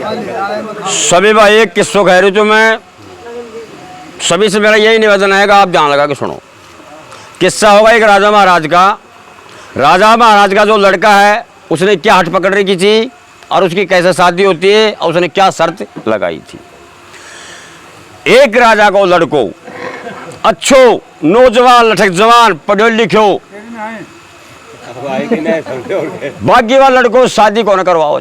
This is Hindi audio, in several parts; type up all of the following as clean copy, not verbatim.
सभी भाई एक किस्सों कह रही हूँ, मैं सभी से मेरा यही निवेदन है कि आप ध्यान लगा के सुनो। किस्सा होगा एक राजा महाराज का। राजा महाराज का जो लड़का है उसने क्या हट पकड़ रखी थी और उसकी कैसे शादी होती है और उसने क्या शर्त लगाई थी। एक राजा को लड़को अच्छो नौजवान लठक जवान पढ़ो लिखो बाकी वाला लड़को शादी को न करवाओ।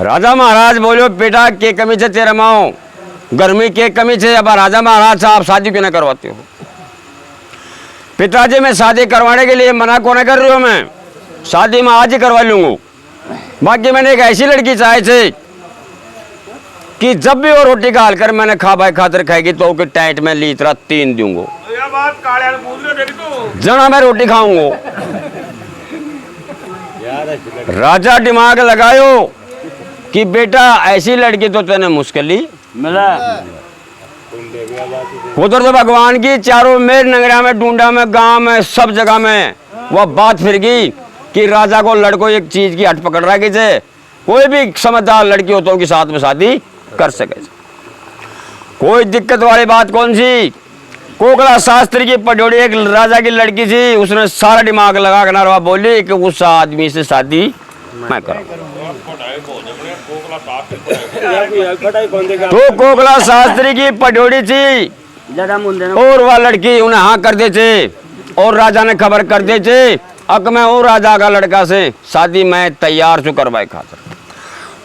राजा महाराज बोलो बेटा के कमी से तेरा माओ गर्मी के कमी से। अब राजा महाराज साहब शादी क्यों न करवाते हो। पिताजी मैं शादी करवाने के लिए मना को न कर रही हूँ, मैं शादी में आज ही करवा लूंगा। बाकी मैंने एक ऐसी लड़की चाहे थे कि जब भी वो रोटी काल कर मैंने खाए खातर खाएगी तो उसके टाइट में लीतरा 3 दूंगा। जना मैं रोटी खाऊंगा। राजा दिमाग लगायो कि बेटा ऐसी लड़की तो तेने मुश्किल ही मिला। उधर तो भगवान की चारों मेर नगरा में ढूंढा में गांव में सब जगह में वह बात फिर गई कि राजा को लड़को एक चीज की हट पकड़ रहा कि कोई भी समझदार लड़की हो तो उनके साथ में शादी कर सके। कोई दिक्कत वाली बात कौन सी। कोकला शास्त्री की पटोड़ी एक राजा की लड़की थी, उसने सारा दिमाग लगा कर नरवा बोली कि उस आदमी से शादी मैं करूं। तो कोकला शास्त्री की पटोड़ी थी और वह लड़की उन्हें हाँ कर देते और राजा ने खबर कर देते अक मैं और राजा का लड़का से शादी मैं तैयार छू करवाए खातर।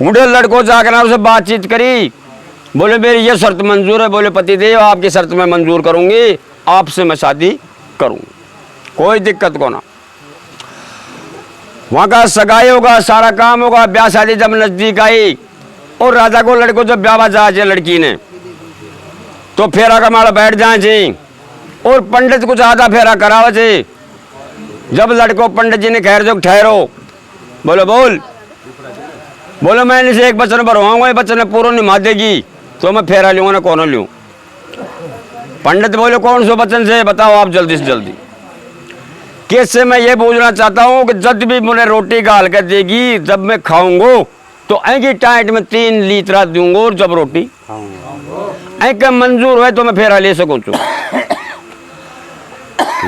उड़े लड़को जाकर उससे बातचीत करी। बोले मेरी ये शर्त मंजूर है। बोले पतिदेव आपकी शर्त मैं मंजूर करूंगी, आपसे मैं शादी करूंगी, कोई दिक्कत को ना। वहां का सगाई होगा, सारा काम होगा। ब्याह शादी जब नजदीक आई और राजा को लड़को जब ब्याह जाए लड़की ने तो फेरा का माड़ा बैठ जाए और पंडित कुछ आधा फेरा करावे थे। जब लड़को पंडित जी ने कह जो ठहरो, बोलो बोलो मैं इनसे एक बचन भरवाऊंगा, ये बचन पूरा निभा देगी तो मैं फेरा लूंगा ना कौन लूं। पंडित बोले कौन सो बचन से बताओ आप जल्दी से जल्दी। कैसे मैं ये पूछना चाहता हूँ कि जब भी मुझे रोटी गाल कर देगी जब मैं खाऊंगा तो ऐकी टाइट में 3 लीतरा दूंगा और जब रोटी ऐके मंजूर है तो मैं फेरा ले सकूं।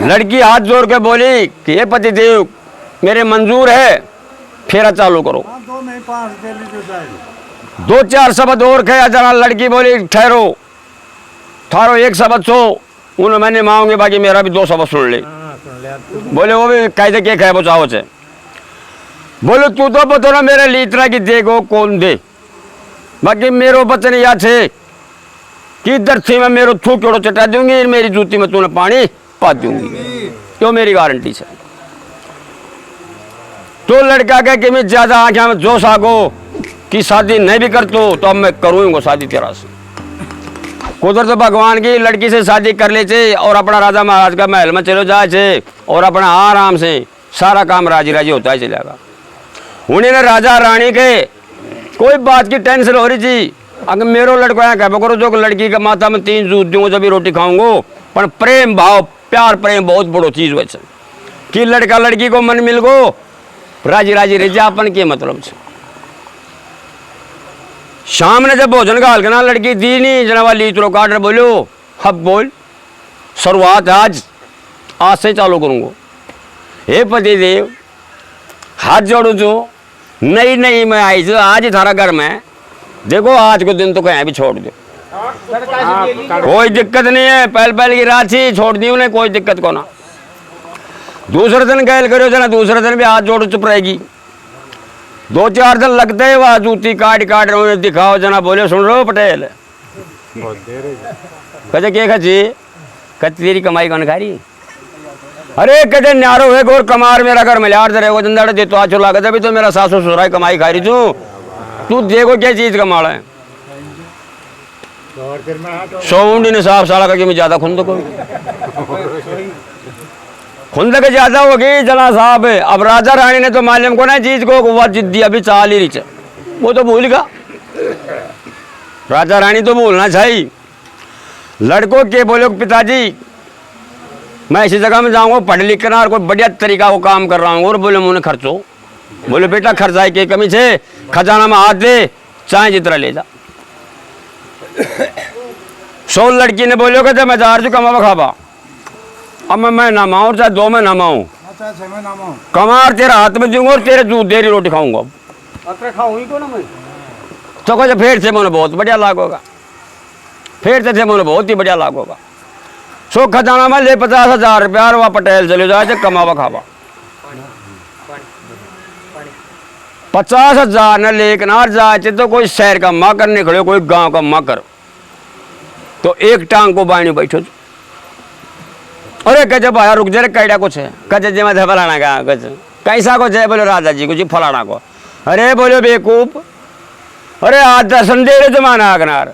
लड़की हाथ जोड़ के बोली कि ये पति देव मेरे मंजूर है, फेरा चालू करो। 2-4 शब्द और कहे जरा। लड़की बोली ठहरो ठारो एक शब्द सो उन्हें मैंने मांगे बाकी मेरा भी 2 शब्द सुन ले। बोले वो भी कैसे के कहे बचाओ से। बोले तू तो बतो ना मेरे लीतरा की देखो कौन दे। बाकी मेरो बचन याद थे कि दर्शी में मेरो थूक चोड़ो चटा दूंगी, मेरी जूती में तूने पानी पा दूंगी, तो मेरी गारंटी से। तो लड़का कह कि मैं ज्यादा आंखें में जोश आगो कि शादी नहीं भी कर तो अब मैं करूंगा शादी तेरा से। कुदरत तो भगवान की लड़की से शादी कर ले चे और अपना राजा महाराज का महल में चलो जाए चे और अपना आराम से सारा काम राजी राजी होता है चलेगा। उन्हें राजा रानी के कोई बात की टेंशन हो रही थी। अगर मेरो लड़को यहाँ कह करो जो लड़की का माथा में 3 दूध दूंगा जब भी रोटी खाऊंगा। पर प्रेम भाव प्यार प्रेम बहुत बड़ो चीज वैसे कि लड़का लड़की को मन मिल गो राजी राजी रिजापन के मतलब से। शाम ने जब भोजन का हल्कना लड़की दी नहीं जना वाली तो काट बोलो हब बोल शुरुआत आज से चालू करूंगा। हे पति देव हाथ जोड़ू जो नहीं मैं आई जो आज ही थारा घर में देखो आज को दिन तो कहीं भी छोड़ दो कोई दिक्कत नहीं है। पहल की रात ही छोड़ दी उन्हें कोई दिक्कत को ना। दूसरे दिन गैल करो जना दूसरे दिन भी हाथ जोड़ चुप रहेगी। 2-4 दिन लगते है वह जूती काट रहे दिखाओ जना। बोले सुन रहे हो पटेल कहते क्या खची कहते तेरी कमाई कौन खा रही। अरे कहते न्यारो है गोर कमार मेरा घर मिलार दे रहे जंदा दे तो आज लागत अभी तो मेरा सासू ससुराई कमाई खा रही तू देखो क्या चीज कमाड़ा है। सौंडी ने साफ साला करके मैं ज्यादा खुंद के ज्यादा होगी जना साहब। अब राजा रानी ने तो मालूम को ना चीज को वह जिद्दी अभी चाल ही रही वो तो भूल गया। राजा रानी तो भूलना चाहिए। लड़कों के बोलो पिताजी मैं ऐसी जगह में जाऊंगा पढ़ लिख कर और कोई बढ़िया तरीका को काम कर रहा हूँ और बोले मुझे खर्चो। बोले बेटा खर्चाई की कमी से खजाना में हाथ दे, चाहे जितना ले जा। 100 लड़की ने बोलो कहते मैं जा रही हूँ कमा खाबा, अब मैं नमाऊँ चाहे 2 में नमाऊँ, कमार तेरा हाथ में दूंगा और तेरे दूध देरी रोटी खाऊंगा। तो कहे फिर से मैंने बहुत बढ़िया लागोगा, फिर से मैंने बहुत ही बढ़िया लागोगा। सो खजाना में ले 50,000 रुपया और वहाँ पटेल चले जाए कमावा खावा। 50,000 न लेकिन आ जाए तो कोई शहर का माकर निकले, कोई गांव का माकर, तो एक टांग को बाणी बैठो। अरे कहे भाया रुक जा, कैडा कुछ है, कहे जी मैं फलाना का कैसा कुछ है, बोलो राजा जी कुछ फलाना को। अरे बोलो बेवकूफ, अरे आज दर्शन दे रहे जमाना आगनार,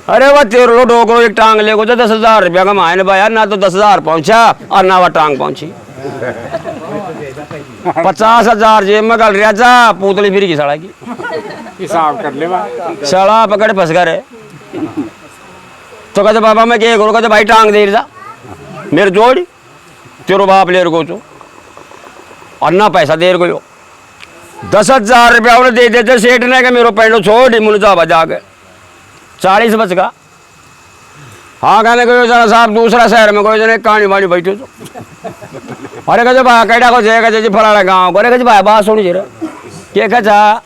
अरे वह 13 डोकरो एक टांग ले को तो 10,000 रुपया का मायने भाई, ना तो 10,000 पहुंचा और ना वह टांग पहुंची। 50,000 जेब में गल रहा जा, पूतली फिर की सड़ा की हिसाब कर ले, सड़ा पकड़ फंस कर। तो कहते बाबा मैं क्या करूँ, कहते भाई टांग दे जा मेरे जोड़ी, तेरो बाप ले रखो तो और ना पैसा दे रखो। 10,000 रुपया उन्हें दे देते सेठ ने, मेरे पेंडो छोड़ मुझे जा बजा के 40 बच का। हाँ कहने को जरा साहब दूसरा शहर में कोई जने कहानी वाणी बैठो तो। अरे कहते भाई कैडा को जाएगा जी फलाना गाँव, अरे कहते भाई बात सुनी जरा क्या कहा,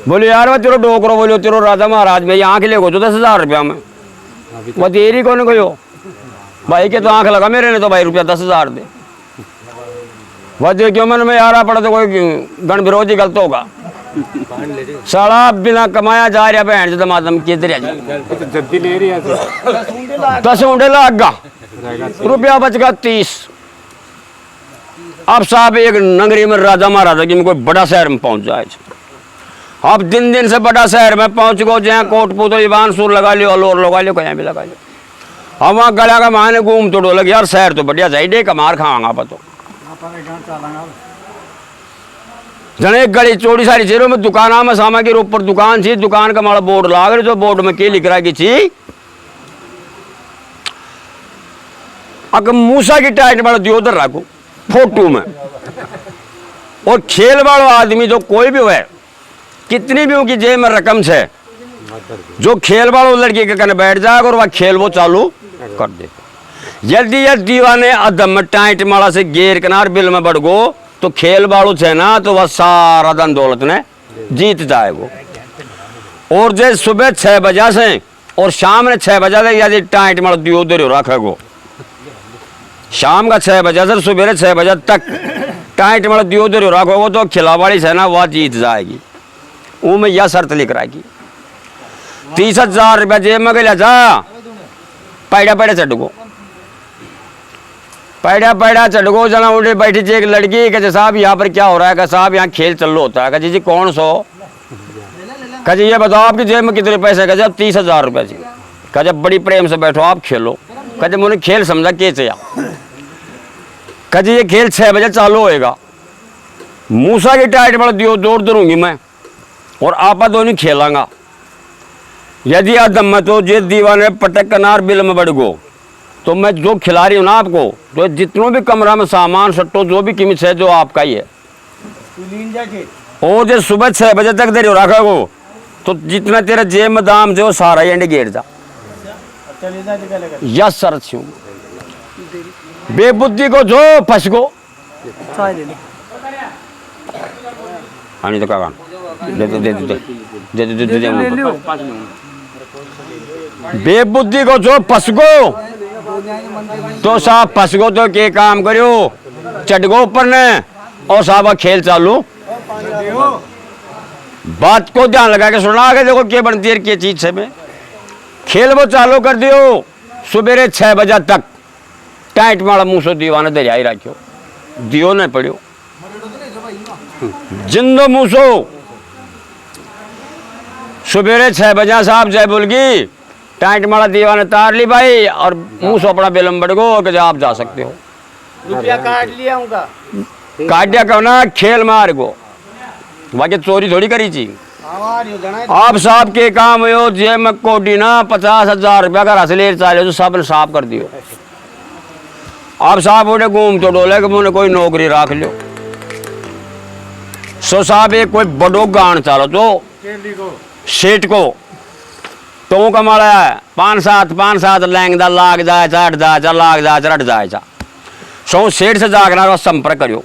बोलो यार मैं तेरो डोकरो, बोलो तेरो राजा महाराज में आँख ले गो तो 10,000 रुपया में, वो देरी कौन गयो भाई के तो आँख लगा मेरे ने तो भाई रुपया 10,000 दे। वजह क्यों मन में यारा पड़ा तो कोई गण विरोधी गलत होगा। साला बिना कमाया जा रहा बहन से मातम किधर जल्दी ले रही है 10 ऊँटे लागा, रुपया बच गया 30। अब साहब एक नगरी में राजा महाराजा की में कोई बड़ा शहर में पहुंच जाए, अब दिन दिन से बड़ा शहर में पहुंच गो, जहाँ कोट पुतो ईवान सुर लगा लियो, अलोर लगा लियो, कहीं भी लगा लियो। अब वहाँ गला का माने घूम तो लगे यार शहर तो बढ़िया चाहिए, कमार खावांगा पतो जने एक गली चौड़ी सारी चेरों में दुकान में सामा के ऊपर दुकान थी, दुकान का माड़ा बोर्ड लाग रही, तो बोर्ड में के लिख रहा की थी अगर मूसा की टाइट वाला दियो उधर रखो फोटो में। और खेल वाला आदमी जो कोई भी है, कितनी भी उनकी जेब में रकम है, जो खेल वाला लड़की के कने बैठ जाएगा और वह खेल वो चालू कर दे। यदि यह दीवाने अदम टाइट माड़ा से गेर किनार बिल में बढ़ गो तो खेल वालों है ना, तो वह सारा धन दौलत ने जीत जाएगो। और जो सुबह 6 बजे से और शाम ने 6 बजे तक यदि टाइट माड़ा दियो उधर रखेगो, शाम का 6 बजे से सुबह 6 बजे तक टाइट माड़ा दियो उधर रखोगो तो खिलावाड़ी है ना वह जीत जाएगी। वो में यह शर्त लिख रहा है कि 30,000 रुपया जेब में गया जा, पैड़ा पैड़ा चढ़गो, पैड़ा पैड़ा चढ़गो। जना उठे बैठी थी एक लड़की, कहे साहब यहाँ पर क्या हो रहा है, कहा साहब यहाँ खेल चल होता है। कहे जी कौन सो, कहे ये बताओ आपकी जेब में कितने पैसे, कहे अब 30,000 रुपया जी। कहे बड़ी प्रेम से बैठो आप खेलो। कहे मुझे खेल समझा कैसे, कहे ये खेल 6 बजे चालू होएगा, मूसा की टाइट में दियो दौड़ दूंगी मैं और आपा दोनों खेलांगा। यदि अदम तो जे दीवाने पटक कनार बिल में बढ़ गो तो मैं जो खिला रही हूँ ना आपको, तो जितनों भी कमरा में सामान सट्टो जो भी कीमत है जो आपका ही है, और जो सुबह 6 बजे तक देरी रखा गो तो जितना तेरा जेब में दाम जो सारा एंड गेट जा। यस सर छू बेबुद्धि को जो फंस गो हानि तो का दे दे दे दे दे दे दे बेबुद्धि को जो फंस गो तो साहब फंस गो तो के काम करो चढ़ गो ऊपर ने और साहब खेल चालू। बात को ध्यान लगा के सुना के देखो क्या बनती है क्या चीज से में खेल वो चालू कर दियो। सुबेरे 6 बजे तक टाइट माड़ा मुँह से दीवाना दरिया ही रखियो, दियो नहीं पड़ियो जिंदो मुँह सो। सुबेरे 6 बजे साहब जय बोलगी टाइट माड़ा दीवाने तार ली भाई और मुँह से अपना बेलम बढ़ गो कि आप जा सकते हो। रुपया काट लिया उनका, काट दिया कहो ना खेल मार गो, बाकी चोरी थोड़ी करी थी। आप साहब के काम हो जेब में कोटी ना 50,000 रुपया का रसले चाले तो सब ने साफ कर दियो। आप साहब उठे घूम तो डोले कि मुझे कोई नौकरी रख लो। सो साहब एक कोई बड़ो गान चालो तो सेठ को तो कमाला 5-7 लैंगदा लाग जाए हट जाए लाग जाए रट जाए सो सेठ से जाकर संपर्क करियो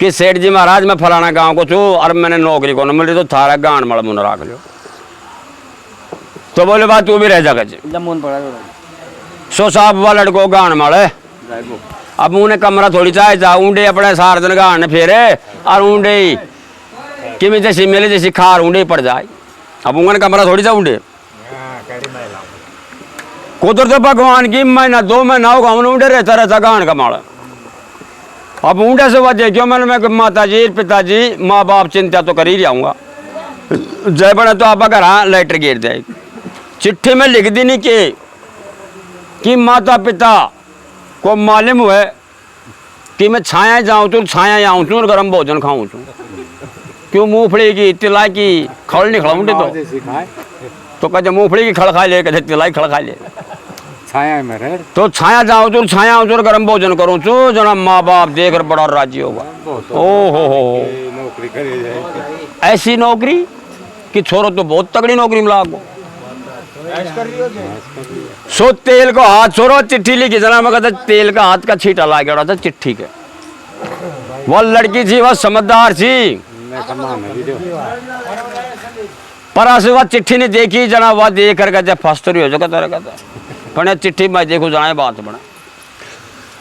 कि सेठ जी महाराज मैं फलाना गांव को छू और मैंने नौकरी को न मिली तो थारा गान मल मुन रख लियो। तो बोले बात तू भी रह जाएगा जी। सो साहब वह लड़को गान मल अब उन्हें कमरा थोड़ी चाहे जा ऊंडे अपने सार दिन गान फेरे और ऊंडे कि जैसी मेले जैसी खार ऊंडे पड़ जाए। अब उन्हें कमरा थोड़ी जा ऊंडे कुदर तो भगवान की महीना 2 महीना होगा ऊंडे रहता गान का माल। अब ऊंडे से वजह क्यों मैं माता जी पिताजी माँ बाप चिंता तो कर ही जाऊंगा जय बने तो आप घर लेटर गिर जाएगी। चिट्ठी में लिख दी नहीं कि माता पिता को मालूम हुए कि मैं छाया जाऊँ तो छाया आऊँ छूँ और गर्म भोजन खाऊँ छूँ क्यों मूंगफली की तिलाई की खड़ नहीं खड़ाऊँ तो कहते मूंगफली की खड़ खा ले कहते तिलाई खड़ खा ले छाया में रह तो छाया जाऊँ तो छाया आऊँ तो गर्म भोजन करूँ छू जना माँ बाप देख कर बड़ा राजी होगा। ओ हो नौकरी करे जाए ऐसी नौकरी कि छोरो तो बहुत तगड़ी नौकरी मिला को सो तेल को हाथ छोरो चिट्ठी लिखी जना मैं कहता तेल का हाथ का छीटा ला गया था चिट्ठी के। वह लड़की थी वह समझदार थी पर से वह चिट्ठी ने देखी जना वह देख कर कहते फस्तरी हो जाएगा तेरा कहता पर चिट्ठी मैं देखो जना बात बना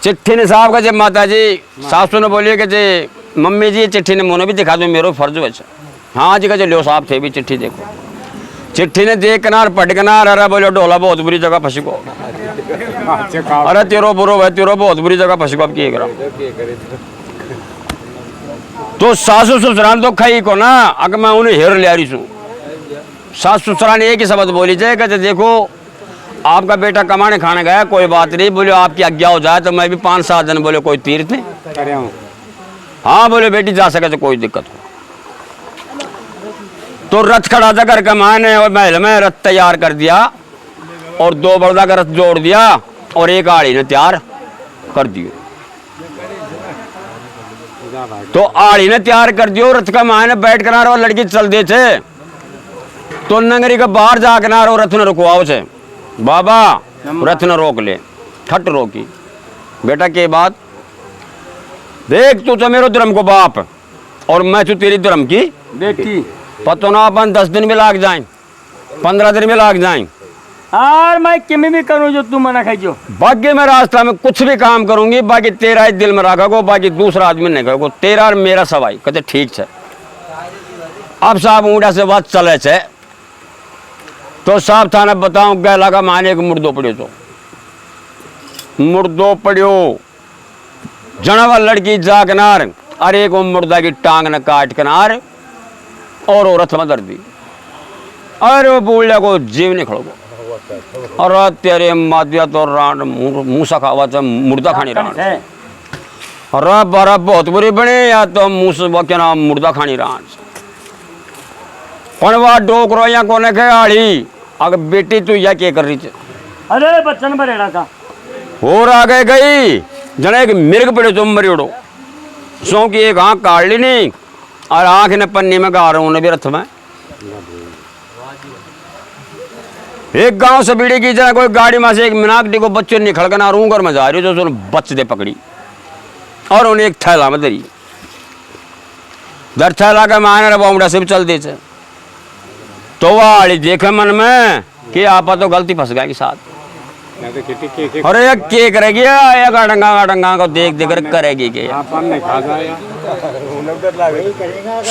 चिट्ठी ने साहब कहते माता जी सासू ने बोलिए कहते मम्मी जी चिट्ठी ने मुझे भी दिखा दो मेरो फर्ज है। हाँ जी कहते लो साहब थे भी चिट्ठी देखो। चिट्ठी ने देख कनार पट कनार अरे बोलो डोला बहुत बुरी जगह फंसी को अरे तेरो बुरो है तेरो बहुत बुरी जगह फंसी को अब किए करा तो सासू ससुराल तो खाई को ना अगर मैं उन्हें हेर ले रही हूँ सासू ससुराल ने एक ही शब्द बोली जाए कहते देखो आपका बेटा कमाने खाने गया कोई बात नहीं बोले आपकी आज्ञा हो जाए तो मैं भी 5-7 दिन बोले कोई तीर्थ नहीं। हाँ बोले बेटी जा सके तो कोई दिक्कत हो। तो रथ खड़ा था घर का माने और महल में रथ तैयार कर दिया और 2 बड़दा का रथ जोड़ दिया और एक आड़ी ने तैयार कर दियो। तो आड़ी ने तैयार कर दियो रथ का माने बैठ कर और लड़की चल दे थे तो नगरी का बाहर जाकर और रथ ने रुकवाओ से बाबा रथ ने रोक ले ठट रोकी बेटा के बात देख तू तो मेरो धर्म को बाप और मैं तू तेरी धर्म की बेटी पतो ना अपन 10 दिन में लाग जाए 15 दिन में लाग जाए और मैं किमी भी करूँ जो तू मना खाई जो बाकी मैं रास्ता में कुछ भी काम करूंगी बाकी तेरा ही दिल में रखा को बाकी दूसरा आदमी नहीं कहो तेरा और मेरा सवाई कहते ठीक है। अब साहब ऊँटा से बात चले छे तो साहब थाने बताऊं गैला का माने को मुर्दो पड़ियो तो मुर्दो पड़ियो जनावा लड़की जा किनार अरे को मुर्दा की टांग न काट किनार और औरत में दर दी अरे वो बोलिया को जीव नहीं खड़ो और तेरे मादिया तो रान मूसा खावा था मुर्दा खानी रान अरे बारा बहुत बुरी बने या तो मूसा क्या नाम मुर्दा खानी रान कौन वा डोकरो या कोने के आड़ी अगर बेटी तू या क्या कर रही थी अरे बच्चन भरेड़ा था और आगे गई जना एक मिर्ग पड़े तुम मरी उड़ो सो की एक आँख काट ली नहीं और आँख ने पन्नी में गा रहा हूँ भी रथ में एक गांव से बीड़ी की जना कोई गाड़ी में से एक मिनाकटी को बच्चे निकल कर ना रूंगर में जा रही जो बच दे पकड़ी और उन्हें एक थैला में दरी दर थैला का मायने बाउंडा से भी चल दे तो वह देखे मन में कि आप तो गलती फंस गया के साथ अरे ये के करेगी या गाडंगा को देख देख कर करेगी के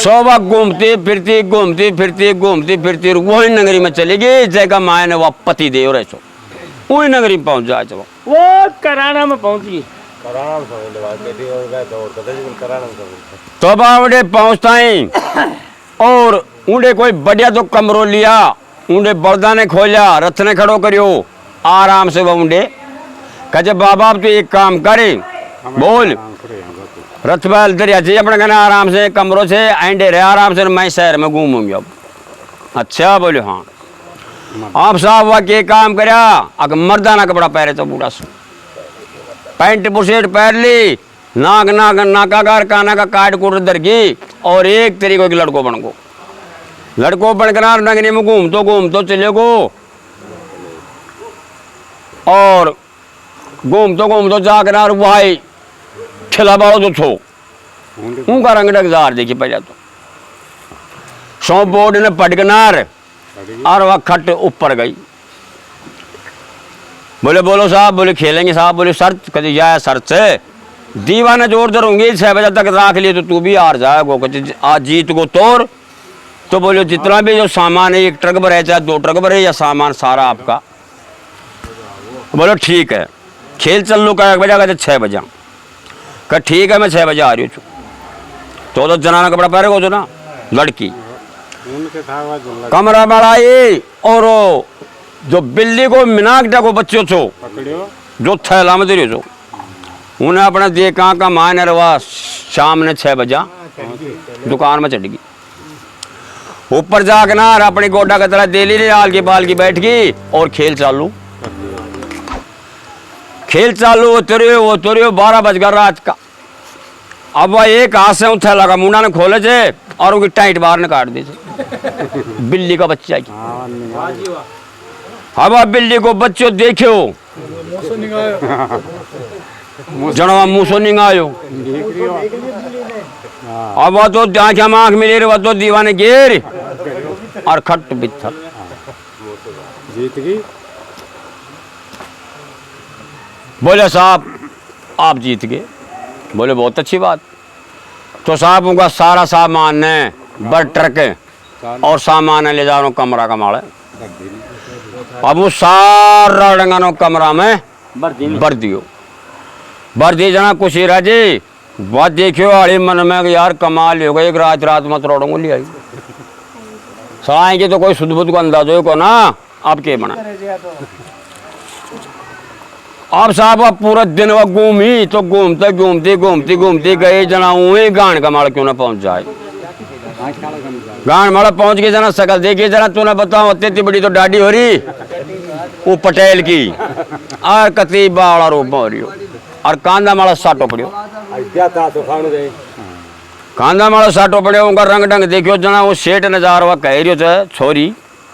सोबा घूमती फिरती वही नगरी में चलेगी जगह मायने वह पति दे रहे वही नगरी में पहुंच जाए वो कराना में पहुंच गई तो बावड़े पहुंचता ही और ऊँडे कोई बढ़िया तो कमरो लिया ऊँडे बड़दा ने खोलिया रथ ने खड़ो करियो आराम से वह ऊँडे कहे बाबा तो एक काम करे बोल रथ बैल दरिया चाहिए अपने कहना आराम से कमरों से आंडे रहे आराम से मैं शहर में घूमूंगी अब। अच्छा बोले हाँ आप साहब वह के काम करया अगर मर्दाना कपड़ा पहरे तो बूढ़ा सो पैंट बुशेट पहन ली नाक नाक नाकाकार काना का काट कूट दरगी और एक तरीके के लड़को बन गो। लड़को बनकर नगरी में घूम तो चले गो और घूम तो जाकर भाई खिला बाड़ो तो छो उनका रंग डगजार देखी पहले तो सौ बोर्ड ने पटकनार और वह खट ऊपर गई। बोले बोलो साहब, बोले खेलेंगे साहब, बोले शर्त कभी जाए शर्त से दीवाने जोर होंगे 6 बजे तक राख लिए तो तू भी हार जाएगो, आज जीत को तोड़। तो बोले जितना भी जो सामान है 1 ट्रक भरे चाहे 2 ट्रक भरे या सामान सारा आपका। बोलो ठीक है, खेल चल लो क्या बजा कहते 6 बजे कह ठीक है मैं 6 बजे आ रही हूँ। तो जनाना कपड़ा पहने को जो ना लड़की कमरा बढ़ाई और जो बिल्ली को मिनाक डाको बच्चों छो जो थैला में दे जो उन्हें अपना देखा का मान रवा शाम ने 6 बजा दुकान में चढ़ गई। ऊपर जाकर ना अपनी गोडा की तरह दे ली आल की बाल की बैठ गई और खेल चालू उतरियो 12 बज गया रात का। अब वह एक हाथ से थैला का मुंडा ने खोले थे और उनकी टाइट बाहर ने काट दी बिल्ली का बच्चा की। अब आप बिल्ली को बच्चों देखो जनवा मुँह सो निगायो। अब वह तो आँखें आँख मिली वह तो दीवाने गिर और खट बित्थर जीत गई। बोले साहब आप जीत गए। बोले बहुत अच्छी बात। तो साहब उनका सारा सामान ने बर ट्रक और सामान ले जा रहा कमरा का माल है। अब वो सारा डंगानो कमरा में भर दियो जना कुछ ही राजी बात देखियो आड़ी मन में यार कमाल हो गई। एक रात मत रोड़ों ले आई सड़ाएंगे तो कोई सुध बुध को अंदाज हो को ना आपके बना। अब साहब अब पूरा दिन वह घूमी तो घूमते गए जना वही गान का माल क्यों ना पहुंच जाए। गान माला पहुंच गए जना शकल देखिए जना तूने बताओ इतनी बड़ी तो डाडी हो रही वो पटेल की और कती बाड़ा रूप हो रही हो और कांदा माला साटो पड़ियो पड़ियो उनका रंग ढंग देखियो जना वो सेठ नजार वह कह रही हो छोरी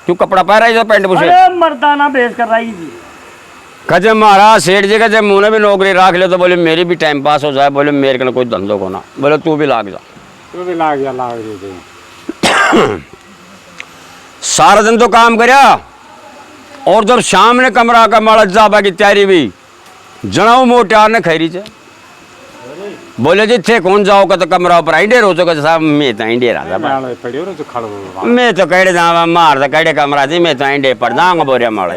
क्यों कपड़ा पहरा पैंट पूछे मर्दाना भेज कर रही थी। कहे महाराज सेठ जी कहे मुँह भी नौकरी राख ले तो बोले मेरी भी टाइम पास हो जाए। बोले मेरे को कोई धंधो को ना। बोले तू भी लाग जा। सारा दिन तो काम करया और जब शाम ने कमरा का माड़ा जाबा की तैयारी हुई जनाऊ मोटार ने खैरी चे। बोले जी थे कौन जाओ का तो कमरा पर आई डेर हो चुका साहब मैं तो आई डेर मैं तो कहे जा मार तो कहे कमरा थी मैं तो आई डेर पड़ जाऊंगा बोरिया माड़ा।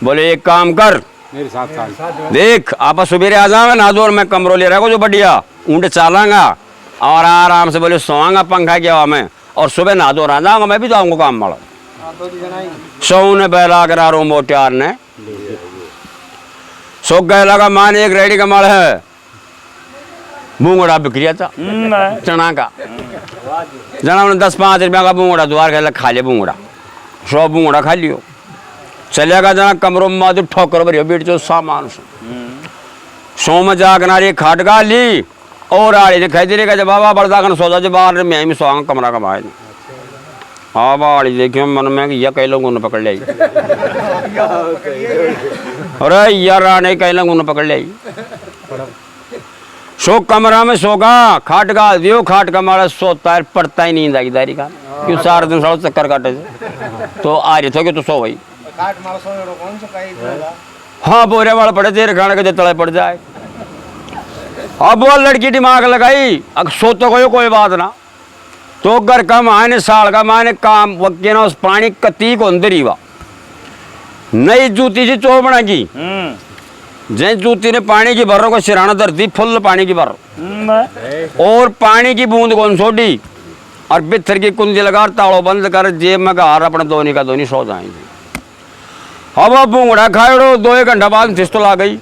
बोले एक काम कर मेरे साथ देख आप सुबेरे आ जाओगे ना दो मैं कमरों ले रहा जो बढ़िया ऊँट चालांगा और आराम से बोले सोआंगा पंखा के हवा में और सुबह नहा धो रहा जाऊंगा मैं भी जाऊंगा काम वाला। सौ ने बैला करा रो मोटियार ने सो गए लगा मान एक रेडी का माल है बूंगड़ा बिक्रिया था चना का जना उन्हें 10-5 रुपया का बूंगड़ा द्वार खेल खा लिया बूंगड़ा 100 बूंगड़ा खा लियो चलेगा जना कमरों में ठोकर भरियो बेट जो सामान सो में जाकर खाट गा ली और आड़ी दिखाई दे रही जब बाबा बड़दा कर सौदा जब बाहर मैं भी सोआंगा कमरा का बाहर। हाँ बाड़ी देखियो मन में यह कई लोगों ने पकड़ ली अरे यार आने कई लोगों ने पकड़ ली। सो कमरा में सोगा खाट गा दियो खाट का मारा सोता है पड़ता ही नींद आई दारी का क्यों सारा दिन सारा चक्कर काटे तो आ रही थे तो सो गई। हाँ बोरे वाला पड़े देर खाने के तले पड़ जाए। अब वो लड़की दिमाग लगाई अब सो तो गयो कोई बात ना तो घर का मायने साल का मायने काम वक्के ना उस पानी कती को अंदर ही वा नई जूती से चो बना की जै जूती ने पानी की भरो को सिराना धरती फुल पानी की भरो और पानी की बूंद कौन छोड़ी और बित्थर की कुंजी लगा ताड़ो बंद कर जेब में हार अपने दोनी का दोनी सो जाएंगे। अब वो बूंगड़ा खाए 2 घंटा बाद फिस तो ला गई।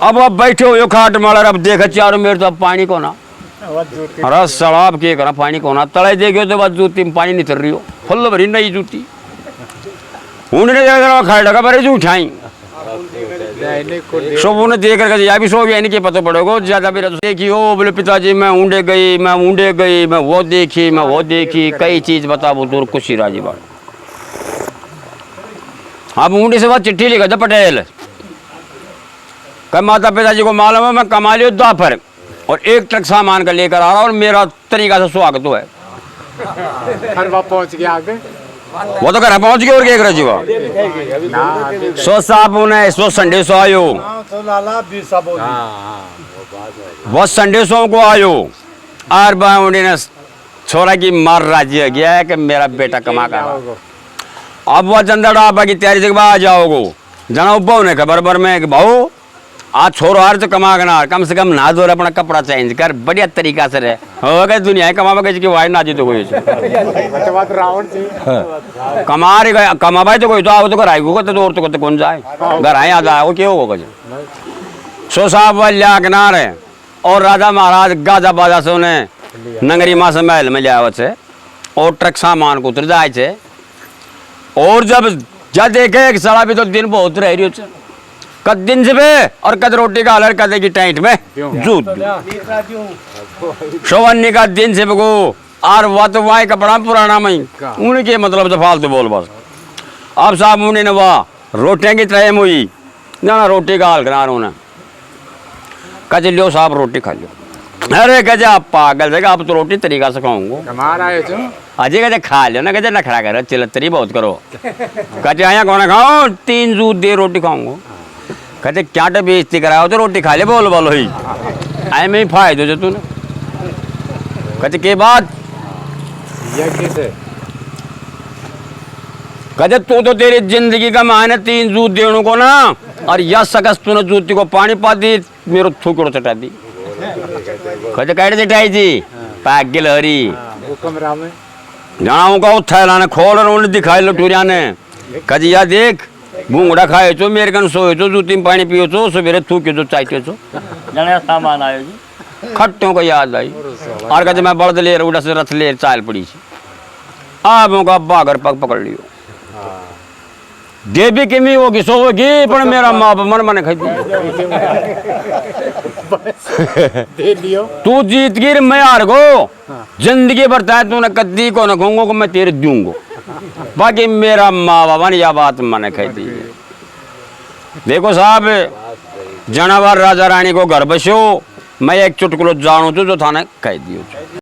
अब आप बैठे हो खाट माला अब देखा चारों मेरे तो पानी को ना अरे सड़ाब के करा पानी को ना तले देखियो तो बस जूती में पानी नितर रही हो फुल भरी नई जूती उन्होंने खाए लगा पर उठाई सब उन्हें देख कर या भी सो भी नहीं पता पड़ेगा ज्यादा भी देखी हो बोले पिताजी मैं ऊंडे गई मैं वो देखी कई चीज बता वो दूर खुशी राजी बात। अब ऊंडे से बाद चिट्ठी लिखा था पटेल कल माता पिताजी को मालूम है मैं कमा लियो दोपहर और एक ट्रक सामान का लेकर आ रहा और मेरा तरीका से स्वागत हुआ है। पहुंच गया आगे वो तो घर पहुंच गए और क्या जीवा सो साहब उन्हें सो संडे सो आयो वो संडे सो को आयो और बाउंडी ने छोरा की मार राजी हो गया है कि मेरा बेटा कमा का अब वो चंदा डाबा की तैयारी से आ जाओगे जना उब्बा ने खबर भर में कि भाऊ आज छोरो हार तो कमा ना कम से कम ना धो अपना कपड़ा चेंज कर बढ़िया तरीका से रहे हो गए दुनिया कमा के वाई ना जी तो कोई कमा रही गए कमा भाई तो कोई तो आओ तो घर आएगा तो और तो कौन जाए घर आए आ जाए वो क्या होगा सो साहब वल्या किनार है और राजा महाराज गाजा बाजा से उन्हें नगरी माँ से महल में लिया से और ट्रक सामान को उतर जाए थे और जब देखे कि सड़ा भी तो दिन बहुत रह रही हो कद दिन से बे और कद रोटी का अलर कदे की टाइट में जूत शोवन्नी का दिन से बगो और वह तो वाई कपड़ा पुराना मई उनके मतलब तो फालतू बोल बस अब साहब उन्हें ने वाह रोटियां की तरह मुई ना रोटी का हाल करा उन्हें कहे लियो साहब रोटी खा लो अरे कहे आप पागल है आप तो रोटी तरीका से खाऊंगा अजय कहते खा लो ना कहते नखरा करो चिलतरी बहुत करो कहते आया कौन खाओ 3 दूध दे रोटी खाऊंगा कहते क्या तो बेइज्जती कराओ तो रोटी खा ले बोलो ही आए में ही फायदो जो तूने कहते के बाद कहते तू तो तेरी जिंदगी का मायने 3 दूध देने को ना और यह सकस तूने जूती को पानी पा दी मेरे थूकड़ो चटा दी कहते कैसे चटाई जी पागल हरी जाना का थैला ने खोल उन्हें दिखाई लो टूरिया ने कहते या देख भूंगड़ा खाए चो मेरे कन सोए चो जूती में पानी पियो चो सवेरे थूके चो चाहते चो जने सामान आयो जी खट्टों को याद आई और कहते मैं बड़द ले उड़ा से रथ ले चाल पड़ी सी आप का बागर पग पकड़ लियो देवी किमी होगी सोगी पर मेरा माँ मन मन खाई तू जीत गिर मैं हार गो जिंदगी भर तय तूने कद्दी को न कहूंगा को मैं तेरे दूंगा बाकी मेरा माँ बाबा ने यह बात मैंने कही थी। देखो साहब जनावर राजा रानी को घर बसो मैं एक चुटकुलो जानू तो जो थाने कह दियो।